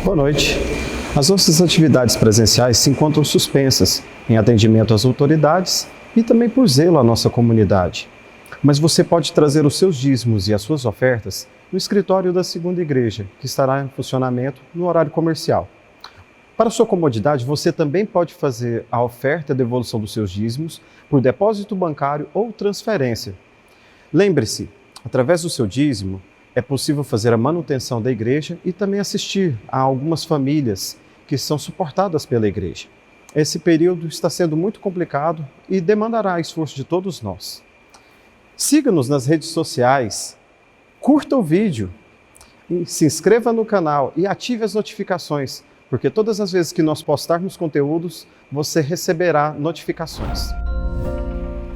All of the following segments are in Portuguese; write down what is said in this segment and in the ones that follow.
Boa noite. As nossas atividades presenciais se encontram suspensas em atendimento às autoridades e também por zelo à nossa comunidade. Mas você pode trazer os seus dízimos e as suas ofertas no escritório da Segunda Igreja, que estará em funcionamento no horário comercial. Para sua comodidade, você também pode fazer a oferta e a devolução dos seus dízimos por depósito bancário ou transferência. Lembre-se, através do seu dízimo, é possível fazer a manutenção da igreja e também assistir a algumas famílias que são suportadas pela igreja. Esse período está sendo muito complicado e demandará esforço de todos nós. Siga-nos nas redes sociais, curta o vídeo, se inscreva no canal e ative as notificações, porque todas as vezes que nós postarmos conteúdos, você receberá notificações.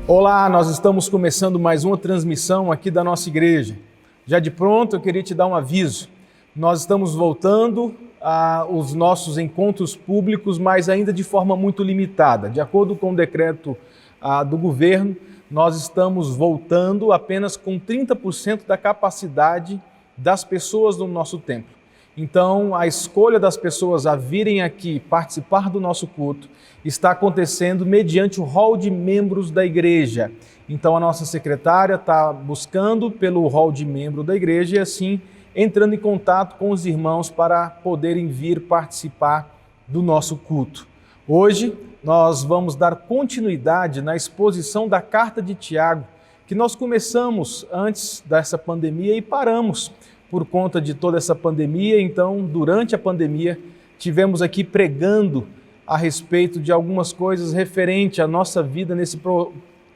Olá, nós estamos começando mais uma transmissão aqui da nossa igreja. Já de pronto, eu queria te dar um aviso. Nós estamos voltando aos nossos encontros públicos, mas ainda de forma muito limitada. De acordo com o decreto do governo, nós estamos voltando apenas com 30% da capacidade das pessoas no nosso templo. Então, a escolha das pessoas a virem aqui participar do nosso culto está acontecendo mediante o hall de membros da igreja. Então, a nossa secretária está buscando pelo hall de membro da igreja e assim entrando em contato com os irmãos para poderem vir participar do nosso culto. Hoje, nós vamos dar continuidade na exposição da Carta de Tiago, que nós começamos antes dessa pandemia e paramos por conta de toda essa pandemia. Então, durante a pandemia, tivemos aqui pregando a respeito de algumas coisas referente à nossa vida nesse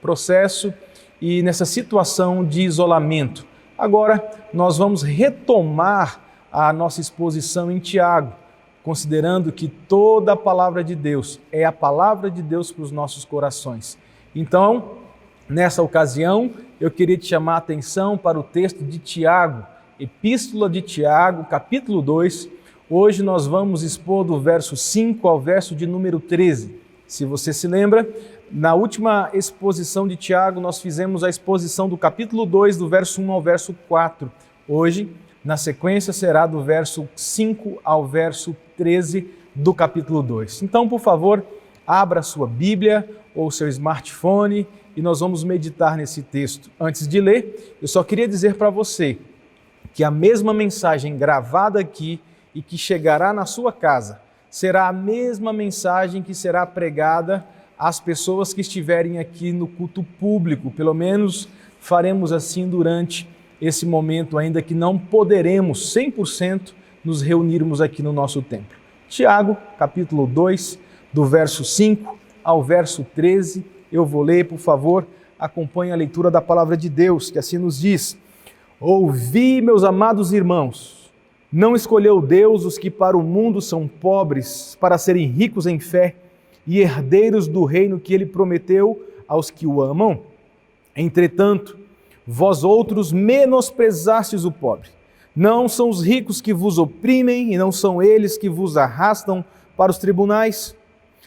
processo e nessa situação de isolamento. Agora, nós vamos retomar a nossa exposição em Tiago, considerando que toda a palavra de Deus é a palavra de Deus para os nossos corações. Então, nessa ocasião, eu queria te chamar a atenção para o texto de Tiago, Epístola de Tiago, capítulo 2. Hoje nós vamos expor do verso 5 ao verso de número 13. Se você se lembra, na última exposição de Tiago, nós fizemos a exposição do capítulo 2, do verso 1 ao verso 4. Hoje, na sequência, será do verso 5 ao verso 13 do capítulo 2. Então, por favor, abra sua Bíblia ou seu smartphone e nós vamos meditar nesse texto. Antes de ler, eu só queria dizer para você que a mesma mensagem gravada aqui e que chegará na sua casa será a mesma mensagem que será pregada às pessoas que estiverem aqui no culto público. Pelo menos faremos assim durante esse momento, ainda que não poderemos 100% nos reunirmos aqui no nosso templo. Tiago, capítulo 2, do verso 5 ao verso 13, eu vou ler, por favor, acompanhe a leitura da palavra de Deus, que assim nos diz: Ouvi, meus amados irmãos, não escolheu Deus os que para o mundo são pobres, para serem ricos em fé e herdeiros do reino que ele prometeu aos que o amam? Entretanto, vós outros menosprezastes o pobre. Não são os ricos que vos oprimem e não são eles que vos arrastam para os tribunais?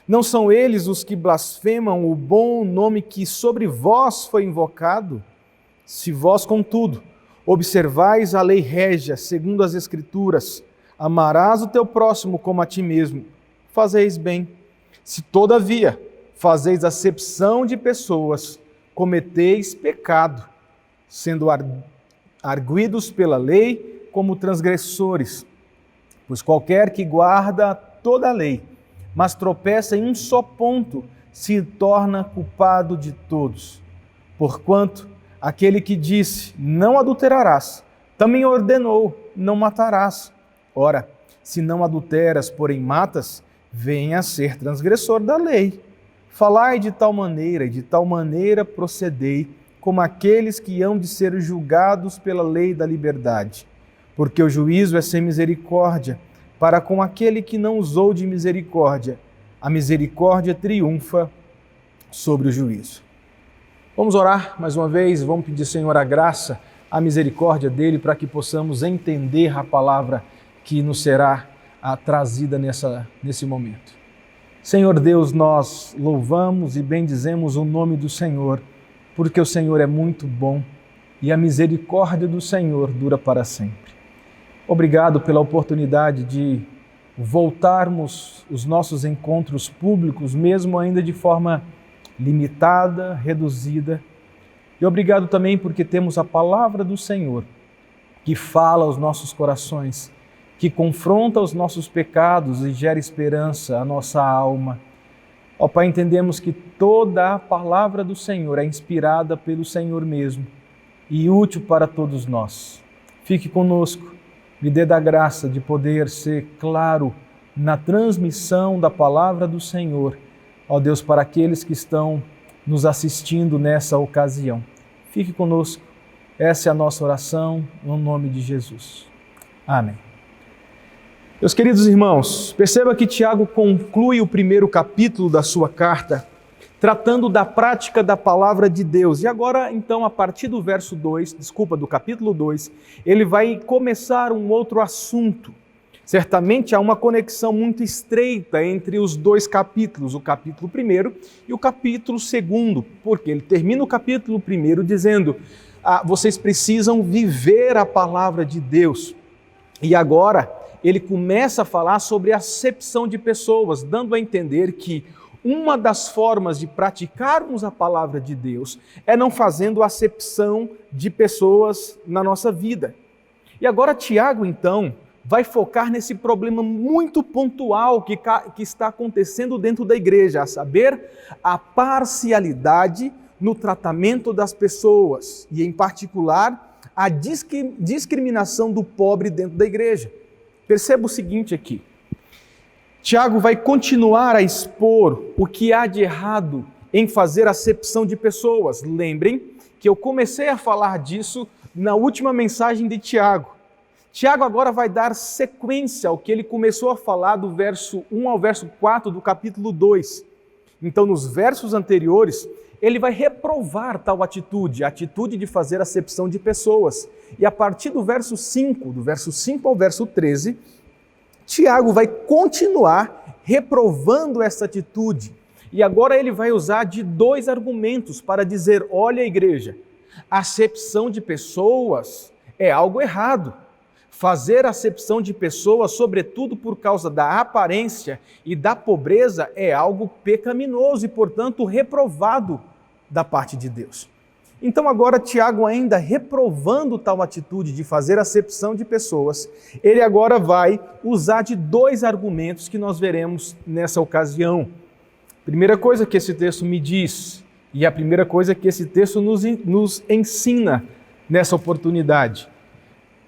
Não são eles os que blasfemam o bom nome que sobre vós foi invocado? Se vós, contudo, observais a lei régia, segundo as Escrituras, amarás o teu próximo como a ti mesmo, fazeis bem. Se, todavia, fazeis acepção de pessoas, cometeis pecado, sendo arguidos pela lei como transgressores. Pois qualquer que guarda toda a lei, mas tropeça em um só ponto, se torna culpado de todos. Porquanto, aquele que disse, não adulterarás, também ordenou, não matarás. Ora, se não adulteras, porém matas, venha a ser transgressor da lei. Falai de tal maneira e de tal maneira procedei, como aqueles que hão de ser julgados pela lei da liberdade. Porque o juízo é sem misericórdia, para com aquele que não usou de misericórdia. A misericórdia triunfa sobre o juízo. Vamos orar mais uma vez, vamos pedir, Senhor, a graça, a misericórdia dele, para que possamos entender a palavra que nos será trazida nesse momento. Senhor Deus, nós louvamos e bendizemos o nome do Senhor, porque o Senhor é muito bom e a misericórdia do Senhor dura para sempre. Obrigado pela oportunidade de voltarmos os nossos encontros públicos, mesmo ainda de forma limitada, reduzida. E obrigado também porque temos a palavra do Senhor, que fala aos nossos corações, que confronta os nossos pecados e gera esperança à nossa alma. Ó Pai, entendemos que toda a palavra do Senhor é inspirada pelo Senhor mesmo e útil para todos nós. Fique conosco, me dê da graça de poder ser claro na transmissão da palavra do Senhor, ó Deus, para aqueles que estão nos assistindo nessa ocasião. Fique conosco, essa é a nossa oração, no nome de Jesus. Amém. Meus queridos irmãos, perceba que Tiago conclui o primeiro capítulo da sua carta, tratando da prática da palavra de Deus. E agora, então, a partir do do capítulo 2, ele vai começar um outro assunto. Certamente há uma conexão muito estreita entre os dois capítulos, o capítulo 1 e o capítulo 2, porque ele termina o capítulo 1 dizendo: vocês precisam viver a palavra de Deus. E agora ele começa a falar sobre a acepção de pessoas, dando a entender que uma das formas de praticarmos a palavra de Deus é não fazendo acepção de pessoas na nossa vida. E agora Tiago, então, vai focar nesse problema muito pontual que está acontecendo dentro da igreja, a saber, a parcialidade no tratamento das pessoas e, em particular, a discriminação do pobre dentro da igreja. Perceba o seguinte aqui. Tiago vai continuar a expor o que há de errado em fazer acepção de pessoas. Lembrem que eu comecei a falar disso na última mensagem de Tiago. Tiago agora vai dar sequência ao que ele começou a falar do verso 1 ao verso 4 do capítulo 2. Então, nos versos anteriores, ele vai reprovar tal atitude, a atitude de fazer acepção de pessoas. E a partir do verso 5 ao verso 13, Tiago vai continuar reprovando essa atitude. E agora ele vai usar de 2 argumentos para dizer: olha, igreja, acepção de pessoas é algo errado. Fazer acepção de pessoas, sobretudo por causa da aparência e da pobreza, é algo pecaminoso e, portanto, reprovado da parte de Deus. Então agora Tiago, ainda reprovando tal atitude de fazer acepção de pessoas, ele agora vai usar de 2 argumentos que nós veremos nessa ocasião. Primeira coisa que esse texto me diz, e a primeira coisa que esse texto nos ensina nessa oportunidade,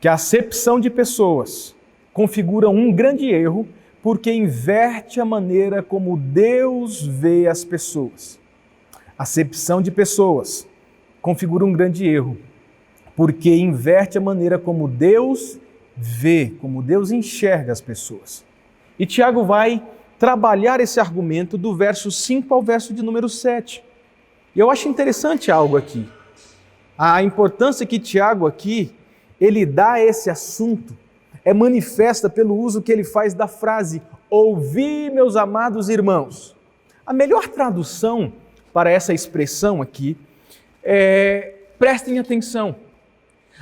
que a acepção de pessoas configura um grande erro, porque inverte a maneira como Deus vê as pessoas. A acepção de pessoas configura um grande erro, porque inverte a maneira como Deus vê, como Deus enxerga as pessoas. E Tiago vai trabalhar esse argumento do verso 5 ao verso de número 7. E eu acho interessante algo aqui. A importância que Tiago aqui ele dá a esse assunto é manifesta pelo uso que ele faz da frase: ouvi, meus amados irmãos. A melhor tradução para essa expressão aqui é prestem atenção.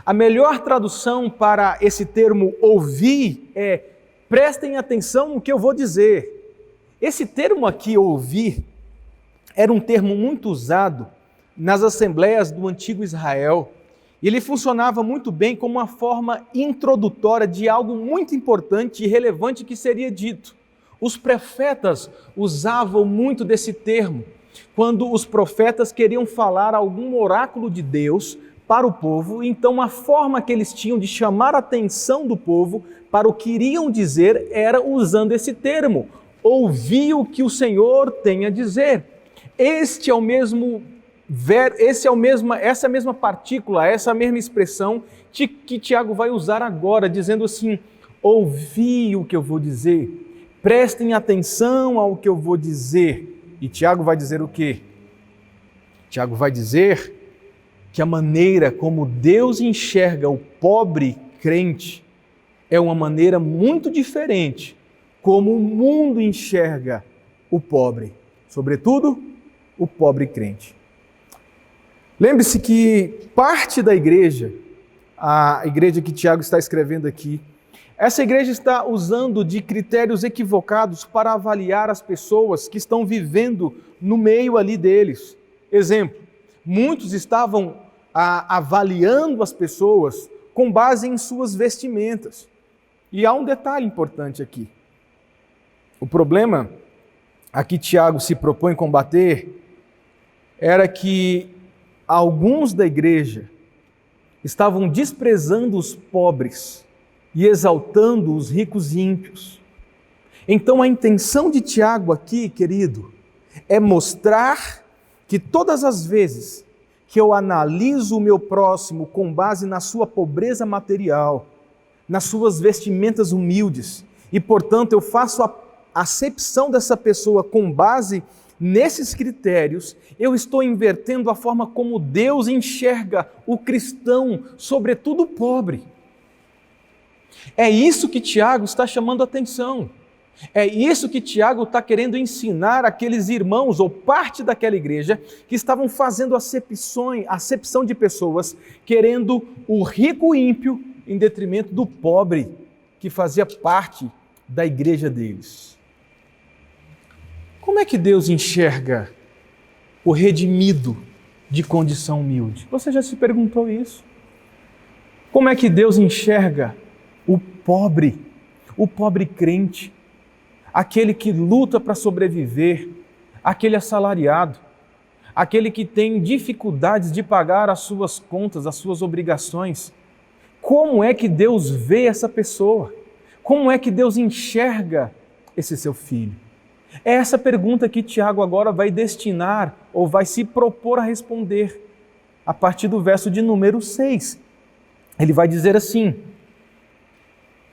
A melhor tradução para esse termo ouvir é prestem atenção no que eu vou dizer. Esse termo aqui, ouvir, era um termo muito usado nas assembleias do antigo Israel. Ele funcionava muito bem como uma forma introdutória de algo muito importante e relevante que seria dito. Os profetas usavam muito desse termo quando os profetas queriam falar algum oráculo de Deus para o povo. Então, a forma que eles tinham de chamar a atenção do povo para o que iriam dizer era usando esse termo: ouvi o que o Senhor tem a dizer. Essa é a mesma partícula, essa mesma expressão que Tiago vai usar agora, dizendo assim: ouvi o que eu vou dizer, prestem atenção ao que eu vou dizer. E Tiago vai dizer o quê? Tiago vai dizer que a maneira como Deus enxerga o pobre crente é uma maneira muito diferente como o mundo enxerga o pobre, sobretudo o pobre crente. Lembre-se que parte da igreja, a igreja que Tiago está escrevendo aqui, Essa igreja está usando de critérios equivocados para avaliar as pessoas que estão vivendo no meio ali deles. Exemplo, muitos estavam avaliando as pessoas com base em suas vestimentas. E há um detalhe importante aqui. O problema a que Tiago se propõe combater era que alguns da igreja estavam desprezando os pobres e exaltando os ricos e ímpios. Então a intenção de Tiago aqui, querido, é mostrar que todas as vezes que eu analiso o meu próximo com base na sua pobreza material, nas suas vestimentas humildes, e portanto eu faço a acepção dessa pessoa com base nesses critérios, eu estou invertendo a forma como Deus enxerga o cristão, sobretudo o pobre. É isso que Tiago está chamando a atenção. É isso que Tiago está querendo ensinar aqueles irmãos ou parte daquela igreja que estavam fazendo acepção de pessoas, querendo o rico ímpio em detrimento do pobre que fazia parte da igreja deles. Como é que Deus enxerga o redimido de condição humilde? Você já se perguntou isso? Como é que Deus enxerga o pobre crente, aquele que luta para sobreviver, aquele assalariado, aquele que tem dificuldades de pagar as suas contas, as suas obrigações? Como é que Deus vê essa pessoa? Como é que Deus enxerga esse seu filho? É essa pergunta que Tiago agora vai destinar ou vai se propor a responder a partir do verso de número 6. Ele vai dizer assim,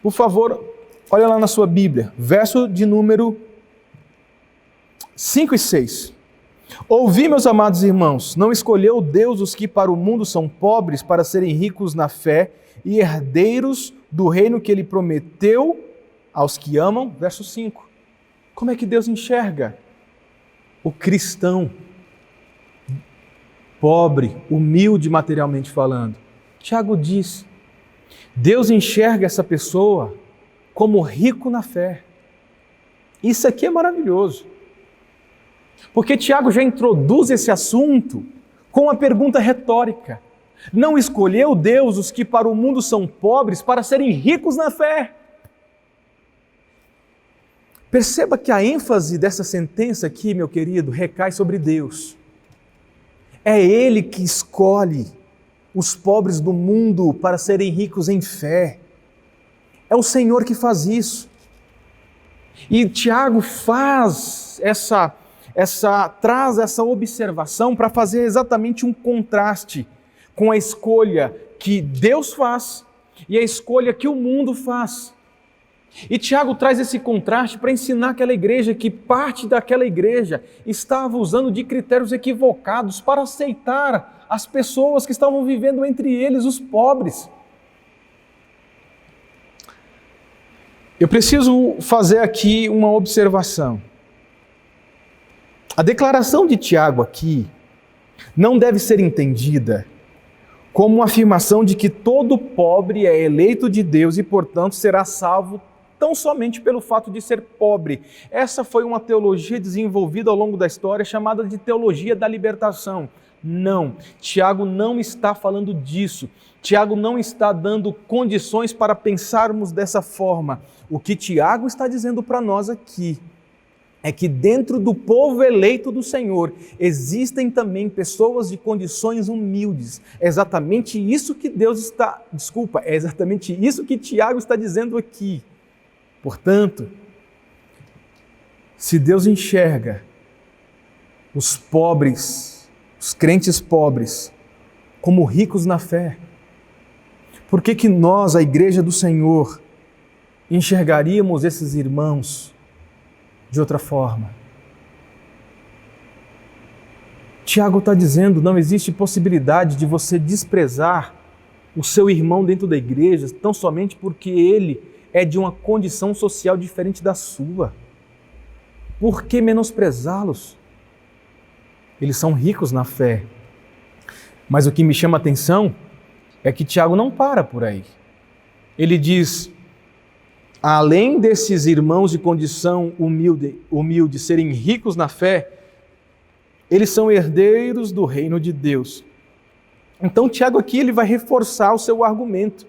por favor, olha lá na sua Bíblia, verso de número 5 e 6. Ouvi, meus amados irmãos, não escolheu Deus os que para o mundo são pobres para serem ricos na fé e herdeiros do reino que Ele prometeu aos que amam? Verso 5. Como é que Deus enxerga o cristão pobre, humilde materialmente falando? Tiago diz, Deus enxerga essa pessoa como rico na fé. Isso aqui é maravilhoso. Porque Tiago já introduz esse assunto com uma pergunta retórica. Não escolheu Deus os que para o mundo são pobres para serem ricos na fé? Perceba que a ênfase dessa sentença aqui, meu querido, recai sobre Deus. É Ele que escolhe os pobres do mundo para serem ricos em fé. É o Senhor que faz isso. E Tiago traz essa observação para fazer exatamente um contraste com a escolha que Deus faz e a escolha que o mundo faz. E Tiago traz esse contraste para ensinar aquela igreja que parte daquela igreja estava usando de critérios equivocados para aceitar as pessoas que estavam vivendo entre eles, os pobres. Eu preciso fazer aqui uma observação. A declaração de Tiago aqui não deve ser entendida como uma afirmação de que todo pobre é eleito de Deus e, portanto, será salvo tão somente pelo fato de ser pobre. Essa foi uma teologia desenvolvida ao longo da história chamada de teologia da libertação. Não, Tiago não está falando disso. Tiago não está dando condições para pensarmos dessa forma. O que Tiago está dizendo para nós aqui é que dentro do povo eleito do Senhor existem também pessoas de condições humildes. É exatamente isso que é exatamente isso que Tiago está dizendo aqui. Portanto, se Deus enxerga os pobres, os crentes pobres, como ricos na fé, por que nós, a igreja do Senhor, enxergaríamos esses irmãos de outra forma? Tiago está dizendo, não existe possibilidade de você desprezar o seu irmão dentro da igreja, tão somente porque ele é de uma condição social diferente da sua. Por que menosprezá-los? Eles são ricos na fé. Mas o que me chama a atenção é que Tiago não para por aí. Ele diz, além desses irmãos de condição humilde serem ricos na fé, eles são herdeiros do reino de Deus. Então Tiago aqui ele vai reforçar o seu argumento,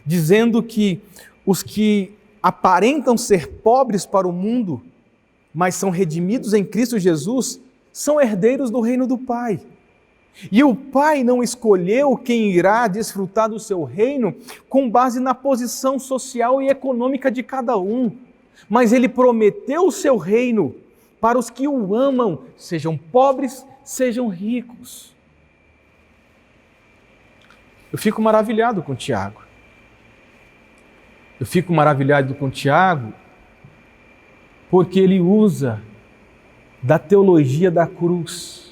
dizendo que os que aparentam ser pobres para o mundo, mas são redimidos em Cristo Jesus, são herdeiros do reino do Pai. E o Pai não escolheu quem irá desfrutar do seu reino com base na posição social e econômica de cada um, mas Ele prometeu o seu reino para os que o amam, sejam pobres, sejam ricos. Eu fico maravilhado com Tiago. Eu fico maravilhado com Tiago porque ele usa da teologia da cruz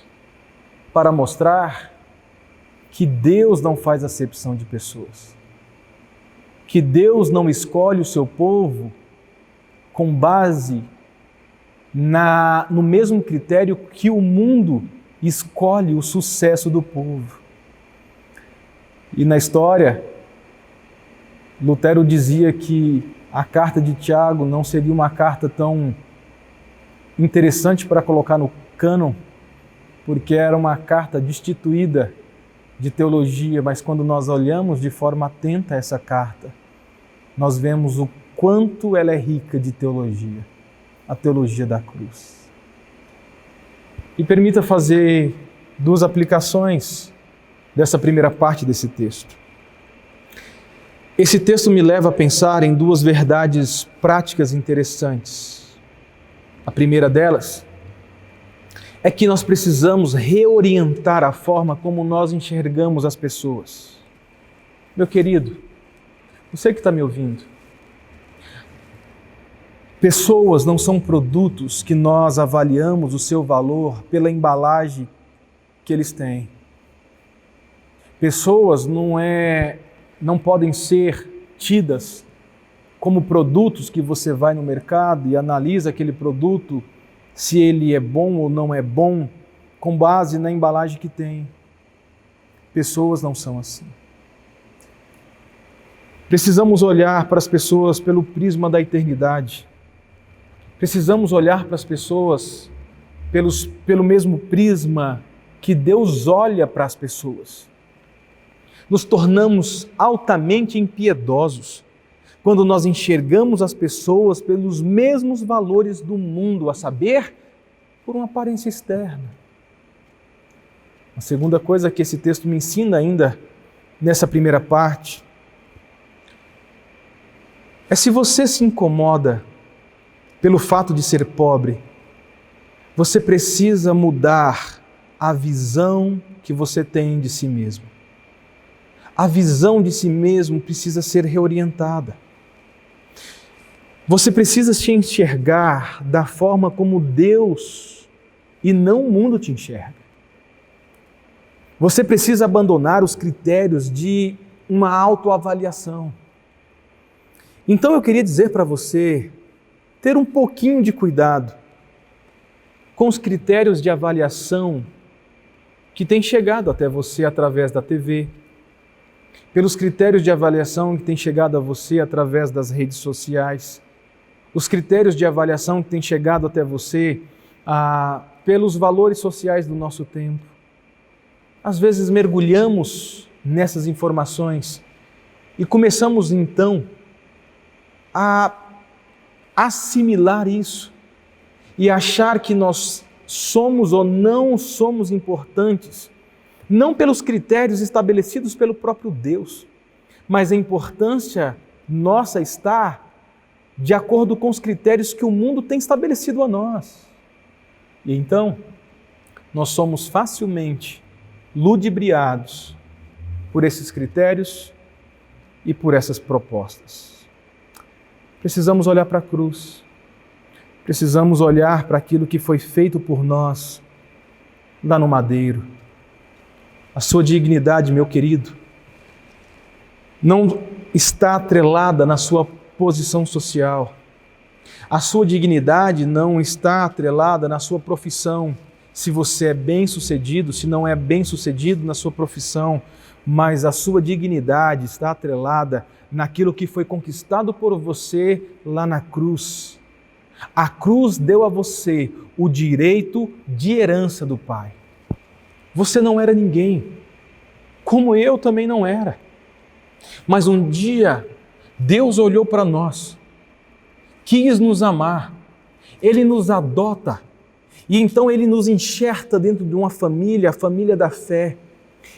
para mostrar que Deus não faz acepção de pessoas, que Deus não escolhe o seu povo com base no mesmo critério que o mundo escolhe o sucesso do povo. E na história, Lutero dizia que a carta de Tiago não seria uma carta tão interessante para colocar no cânon, porque era uma carta destituída de teologia, mas quando nós olhamos de forma atenta essa carta, nós vemos o quanto ela é rica de teologia, a teologia da cruz. E permita fazer duas aplicações dessa primeira parte desse texto. Esse texto me leva a pensar em duas verdades práticas interessantes. A primeira delas é que nós precisamos reorientar a forma como nós enxergamos as pessoas. Meu querido, você que está me ouvindo, pessoas não são produtos que nós avaliamos o seu valor pela embalagem que eles têm. Pessoas não podem ser tidas como produtos que você vai no mercado e analisa aquele produto, se ele é bom ou não é bom, com base na embalagem que tem. Pessoas não são assim. Precisamos olhar para as pessoas pelo prisma da eternidade. Precisamos olhar para as pessoas pelo mesmo prisma que Deus olha para as pessoas. Nos tornamos altamente impiedosos quando nós enxergamos as pessoas pelos mesmos valores do mundo, a saber, por uma aparência externa. A segunda coisa que esse texto me ensina ainda nessa primeira parte é: se você se incomoda pelo fato de ser pobre, você precisa mudar a visão que você tem de si mesmo. A visão de si mesmo precisa ser reorientada. Você precisa se enxergar da forma como Deus e não o mundo te enxerga. Você precisa abandonar os critérios de uma autoavaliação. Então eu queria dizer para você ter um pouquinho de cuidado com os critérios de avaliação que têm chegado até você através da TV, pelos critérios de avaliação que têm chegado a você através das redes sociais, os critérios de avaliação que têm chegado até você pelos valores sociais do nosso tempo. Às vezes mergulhamos nessas informações e começamos então a assimilar isso e achar que nós somos ou não somos importantes, não pelos critérios estabelecidos pelo próprio Deus, mas a importância nossa está de acordo com os critérios que o mundo tem estabelecido a nós. E então, nós somos facilmente ludibriados por esses critérios e por essas propostas. Precisamos olhar para a cruz, precisamos olhar para aquilo que foi feito por nós lá no madeiro. A sua dignidade, meu querido, não está atrelada na sua posição social. A sua dignidade não está atrelada na sua profissão se você é bem-sucedido, se não é bem-sucedido na sua profissão, mas a sua dignidade está atrelada naquilo que foi conquistado por você lá na cruz. A cruz deu a você o direito de herança do Pai. Você não era ninguém, como eu também não era. Mas um dia, Deus olhou para nós, quis nos amar, Ele nos adota, e então Ele nos enxerta dentro de uma família, a família da fé.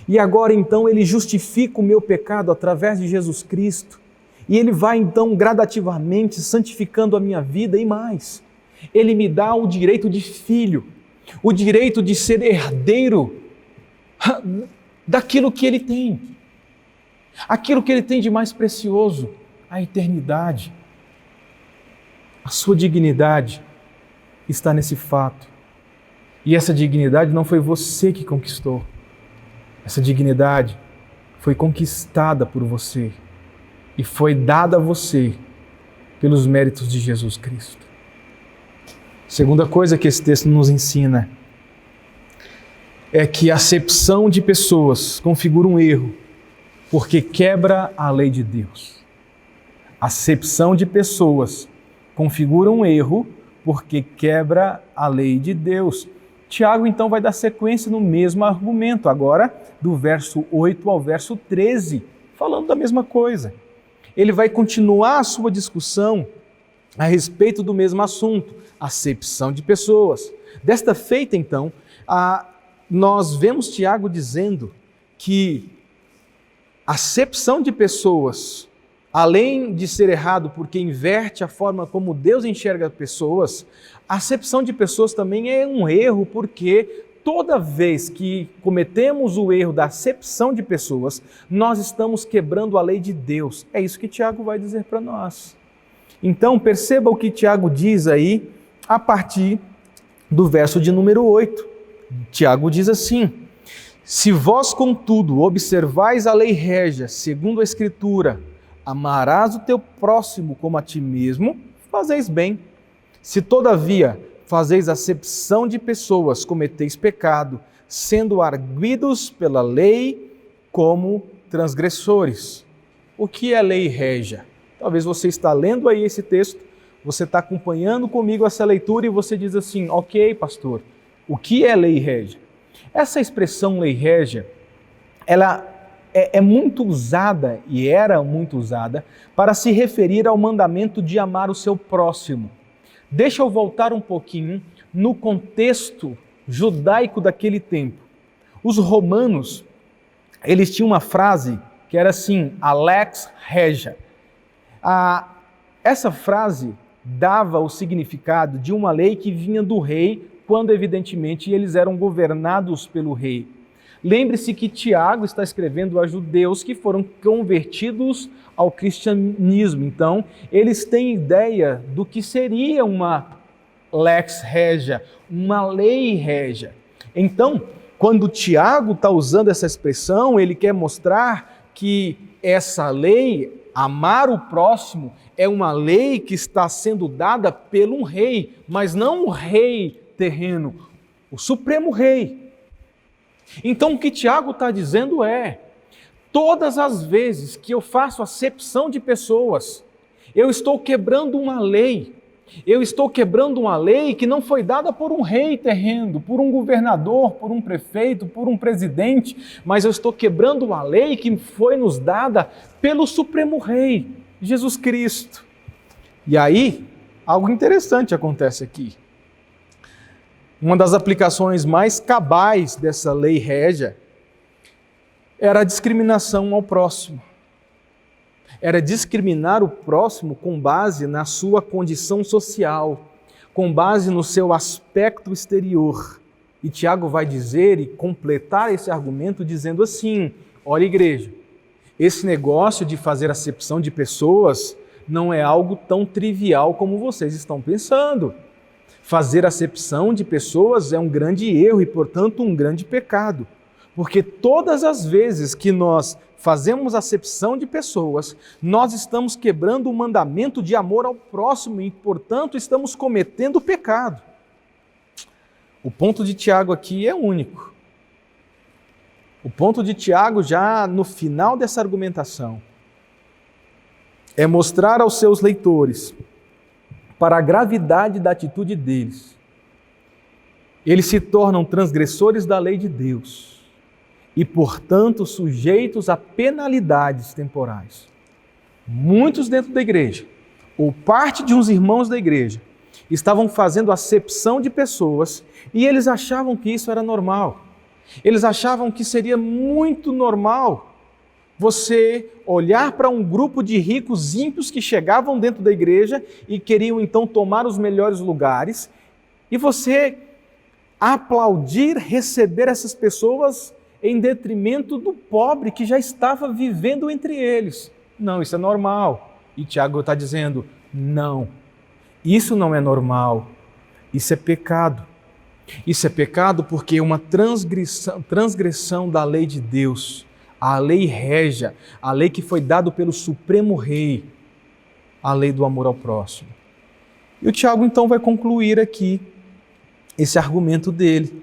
E agora então Ele justifica o meu pecado através de Jesus Cristo, e Ele vai então gradativamente santificando a minha vida e mais. Ele me dá o direito de filho, o direito de ser herdeiro daquilo que Ele tem, aquilo que Ele tem de mais precioso, a eternidade. A sua dignidade está nesse fato. E essa dignidade não foi você que conquistou. Essa dignidade foi conquistada por você e foi dada a você pelos méritos de Jesus Cristo. Segunda coisa que esse texto nos ensina é que a acepção de pessoas configura um erro, porque quebra a lei de Deus. A acepção de pessoas configura um erro, porque quebra a lei de Deus. Tiago, então, vai dar sequência no mesmo argumento, agora do verso 8 ao verso 13, falando da mesma coisa. Ele vai continuar a sua discussão a respeito do mesmo assunto, acepção de pessoas. Desta feita, então, nós vemos Tiago dizendo que a acepção de pessoas, além de ser errado porque inverte a forma como Deus enxerga pessoas, a acepção de pessoas também é um erro porque toda vez que cometemos o erro da acepção de pessoas, nós estamos quebrando a lei de Deus. É isso que Tiago vai dizer para nós. Então, perceba o que Tiago diz aí a partir do verso de número 8. Tiago diz assim: se vós, contudo, observais a lei régia, segundo a Escritura, amarás o teu próximo como a ti mesmo, fazeis bem. Se, todavia, fazeis acepção de pessoas, cometeis pecado, sendo arguidos pela lei como transgressores. O que é lei régia? Talvez você está lendo aí esse texto, você está acompanhando comigo essa leitura e você diz assim: ok, pastor, o que é lei régia? Essa expressão lei régia, ela é muito usada e era muito usada para se referir ao mandamento de amar o seu próximo. Deixa eu voltar um pouquinho no contexto judaico daquele tempo. Os romanos, eles tinham uma frase que era assim: a lex regia. Essa frase dava o significado de uma lei que vinha do rei, quando evidentemente eles eram governados pelo rei. Lembre-se que Tiago está escrevendo a judeus que foram convertidos ao cristianismo. Então, eles têm ideia do que seria uma lex regia, uma lei régia. Então, quando Tiago está usando essa expressão, ele quer mostrar que essa lei, amar o próximo, é uma lei que está sendo dada pelo um rei, mas não um rei terreno, o supremo rei. Então o que Tiago está dizendo é: todas as vezes que eu faço acepção de pessoas, eu estou quebrando uma lei. Eu estou quebrando uma lei que não foi dada por um rei terreno, por um governador, por um prefeito, por um presidente, mas eu estou quebrando uma lei que foi nos dada pelo Supremo Rei, Jesus Cristo. E aí, algo interessante acontece aqui. Uma das aplicações mais cabais dessa lei régia era a discriminação ao próximo. Era discriminar o próximo com base na sua condição social, com base no seu aspecto exterior. E Tiago vai dizer e completar esse argumento dizendo assim: olha, igreja, esse negócio de fazer acepção de pessoas não é algo tão trivial como vocês estão pensando. Fazer acepção de pessoas é um grande erro e, portanto, um grande pecado. Porque todas as vezes que nós fazemos acepção de pessoas, nós estamos quebrando o mandamento de amor ao próximo e, portanto, estamos cometendo pecado. O ponto de Tiago aqui é único. O ponto de Tiago, já no final dessa argumentação, é mostrar aos seus leitores, para a gravidade da atitude deles, eles se tornam transgressores da lei de Deus e, portanto, sujeitos a penalidades temporais. Muitos dentro da igreja, ou parte de uns irmãos da igreja, estavam fazendo acepção de pessoas e eles achavam que isso era normal. Eles achavam que seria muito normal você olhar para um grupo de ricos ímpios que chegavam dentro da igreja e queriam então tomar os melhores lugares e você aplaudir, receber essas pessoas em detrimento do pobre que já estava vivendo entre eles. Não, isso é normal. E Tiago está dizendo, não, isso não é normal, isso é pecado. Isso é pecado porque é uma transgressão da lei de Deus, a lei régia, a lei que foi dada pelo Supremo Rei, a lei do amor ao próximo. E o Tiago então vai concluir aqui esse argumento dele,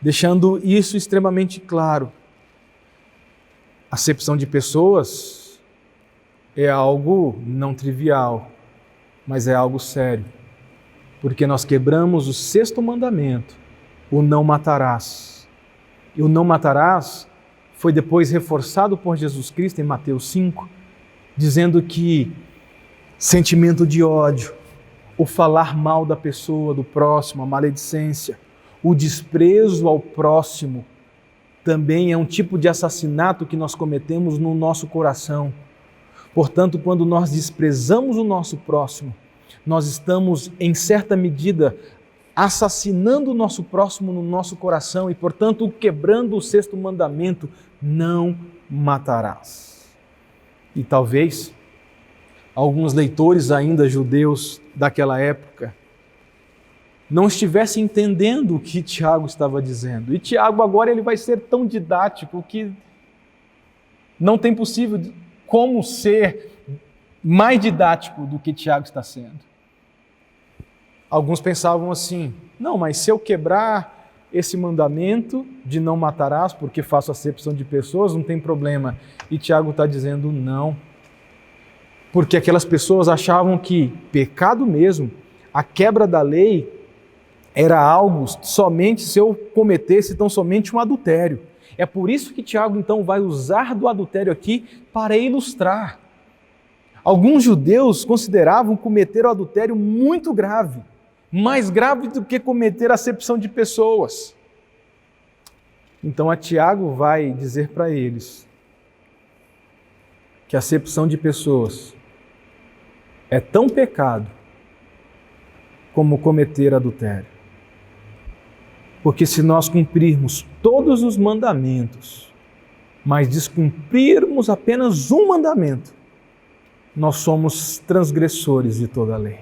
deixando isso extremamente claro. Acepção de pessoas é algo não trivial, mas é algo sério, porque nós quebramos o 6º mandamento, o não matarás. E o não matarás foi depois reforçado por Jesus Cristo em Mateus 5, dizendo que sentimento de ódio, o falar mal da pessoa, do próximo, a maledicência, o desprezo ao próximo, também é um tipo de assassinato que nós cometemos no nosso coração. Portanto, quando nós desprezamos o nosso próximo, nós estamos, em certa medida, assassinando o nosso próximo no nosso coração e, portanto, quebrando o 6º mandamento, não matarás. E talvez alguns leitores ainda judeus daquela época não estivessem entendendo o que Tiago estava dizendo. E Tiago agora ele vai ser tão didático que não tem possível como ser mais didático do que Tiago está sendo. Alguns pensavam assim, não, mas se eu quebrar esse mandamento de não matarás, porque faço acepção de pessoas, não tem problema. E Tiago está dizendo não, porque aquelas pessoas achavam que pecado mesmo, a quebra da lei, era algo somente se eu cometesse tão somente um adultério. É por isso que Tiago então vai usar do adultério aqui para ilustrar. Alguns judeus consideravam cometer o adultério muito grave, mais grave do que cometer acepção de pessoas. Então a Tiago vai dizer para eles que a acepção de pessoas é tão pecado como cometer adultério. Porque se nós cumprirmos todos os mandamentos, mas descumprirmos apenas um mandamento, nós somos transgressores de toda a lei.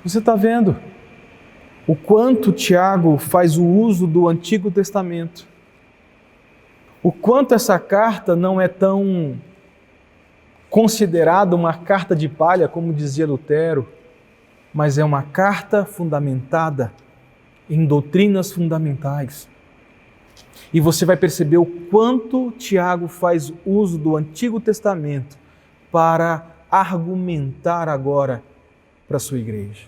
Você está vendo o quanto Tiago faz o uso do Antigo Testamento, o quanto essa carta não é tão considerada uma carta de palha, como dizia Lutero, mas é uma carta fundamentada em doutrinas fundamentais. E você vai perceber o quanto Tiago faz uso do Antigo Testamento para argumentar agora para a sua igreja.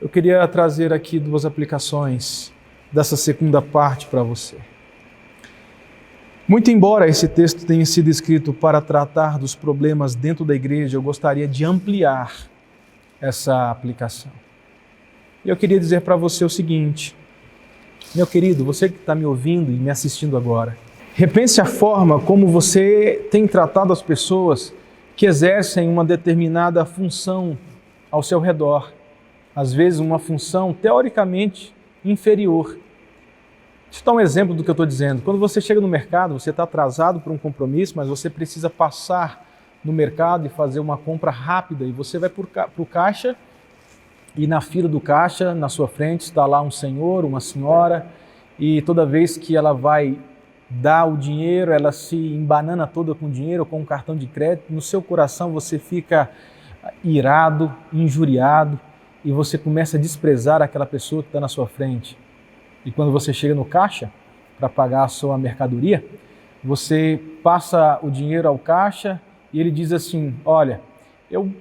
Eu queria trazer aqui 2 aplicações dessa segunda parte para você. Muito embora esse texto tenha sido escrito para tratar dos problemas dentro da igreja, eu gostaria de ampliar essa aplicação. E eu queria dizer para você o seguinte, meu querido, você que está me ouvindo e me assistindo agora, repense a forma como você tem tratado as pessoas que exercem uma determinada função ao seu redor. Às vezes uma função teoricamente inferior. Deixa eu dar um exemplo do que eu estou dizendo. Quando você chega no mercado, você está atrasado para um compromisso, mas você precisa passar no mercado e fazer uma compra rápida, e você vai para o caixa, e na fila do caixa, na sua frente, está lá um senhor, uma senhora, e toda vez que ela vai dar o dinheiro, ela se embanana toda com dinheiro, com um cartão de crédito, no seu coração você fica irado, injuriado, e você começa a desprezar aquela pessoa que está na sua frente. E quando você chega no caixa para pagar a sua mercadoria, você passa o dinheiro ao caixa e ele diz assim: olha, eu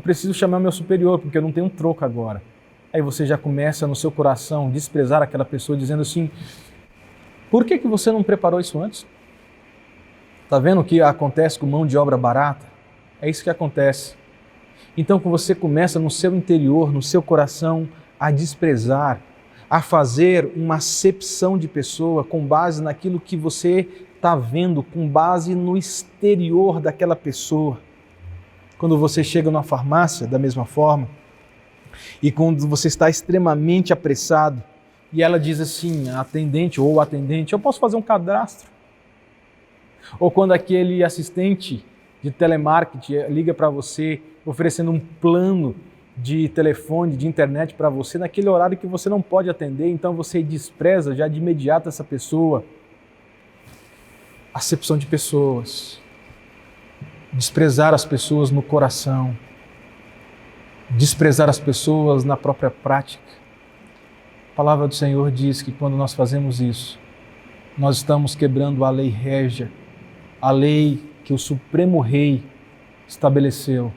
preciso chamar meu superior porque eu não tenho um troco agora. Aí você já começa no seu coração a desprezar aquela pessoa dizendo assim: por que você não preparou isso antes? Está vendo o que acontece com mão de obra barata? É isso que acontece. Então você começa no seu interior, no seu coração, a desprezar, a fazer uma acepção de pessoa com base naquilo que você está vendo, com base no exterior daquela pessoa. Quando você chega numa farmácia, da mesma forma, e quando você está extremamente apressado, e ela diz assim, a atendente ou o atendente: eu posso fazer um cadastro? Ou quando aquele assistente de telemarketing liga para você, oferecendo um plano de telefone, de internet para você, naquele horário que você não pode atender, então você despreza já de imediato essa pessoa. Acepção de pessoas. Desprezar as pessoas no coração. Desprezar as pessoas na própria prática. A palavra do Senhor diz que quando nós fazemos isso, nós estamos quebrando a lei régia, a lei que o Supremo Rei estabeleceu,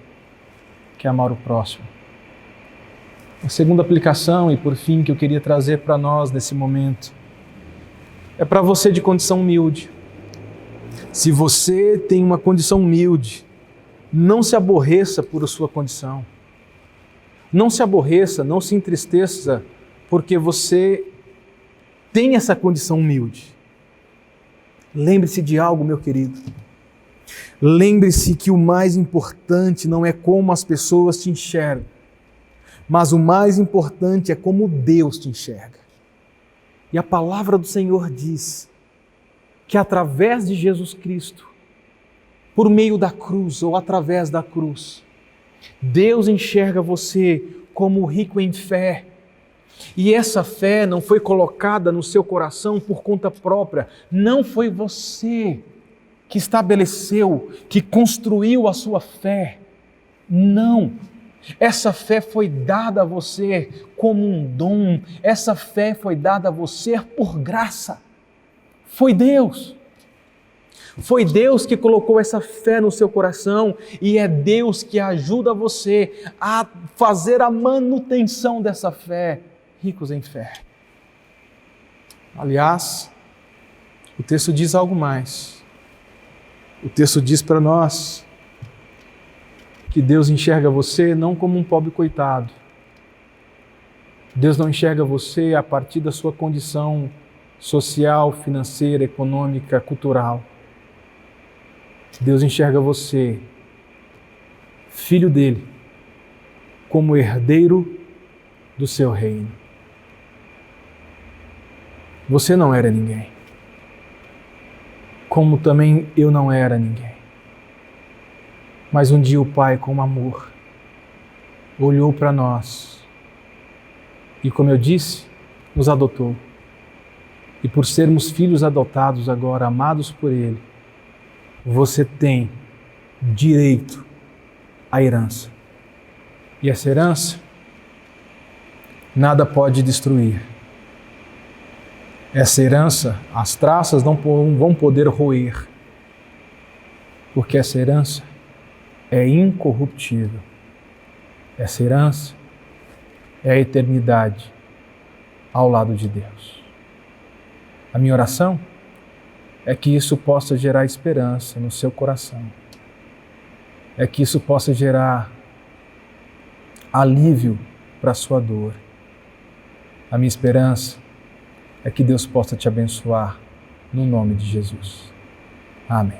que é amar o próximo. A segunda aplicação, e por fim, que eu queria trazer para nós nesse momento, é para você de condição humilde. Se você tem uma condição humilde, não se aborreça por sua condição. Não se aborreça, não se entristeça, porque você tem essa condição humilde. Lembre-se de algo, meu querido. Lembre-se que o mais importante não é como as pessoas te enxergam, mas o mais importante é como Deus te enxerga. E a palavra do Senhor diz que através de Jesus Cristo, por meio da cruz ou através da cruz, Deus enxerga você como rico em fé. E essa fé não foi colocada no seu coração por conta própria. Não foi você que estabeleceu, que construiu a sua fé. Não. Essa fé foi dada a você como um dom. Essa fé foi dada a você por graça. Foi Deus. Foi Deus que colocou essa fé no seu coração e é Deus que ajuda você a fazer a manutenção dessa fé, ricos em fé. Aliás, o texto diz algo mais. O texto diz para nós que Deus enxerga você não como um pobre coitado. Deus não enxerga você a partir da sua condição social, financeira, econômica, cultural. Deus enxerga você, filho dele, como herdeiro do seu reino. Você não era ninguém, como também eu não era ninguém. Mas um dia o Pai, com amor, olhou para nós e, como eu disse, nos adotou. E por sermos filhos adotados agora, amados por Ele, você tem direito à herança. E essa herança, nada pode destruir. Essa herança, as traças não vão poder roer, porque essa herança é incorruptível. Essa herança é a eternidade ao lado de Deus. A minha oração é que isso possa gerar esperança no seu coração. É que isso possa gerar alívio para a sua dor. A minha esperança é que Deus possa te abençoar no nome de Jesus. Amém.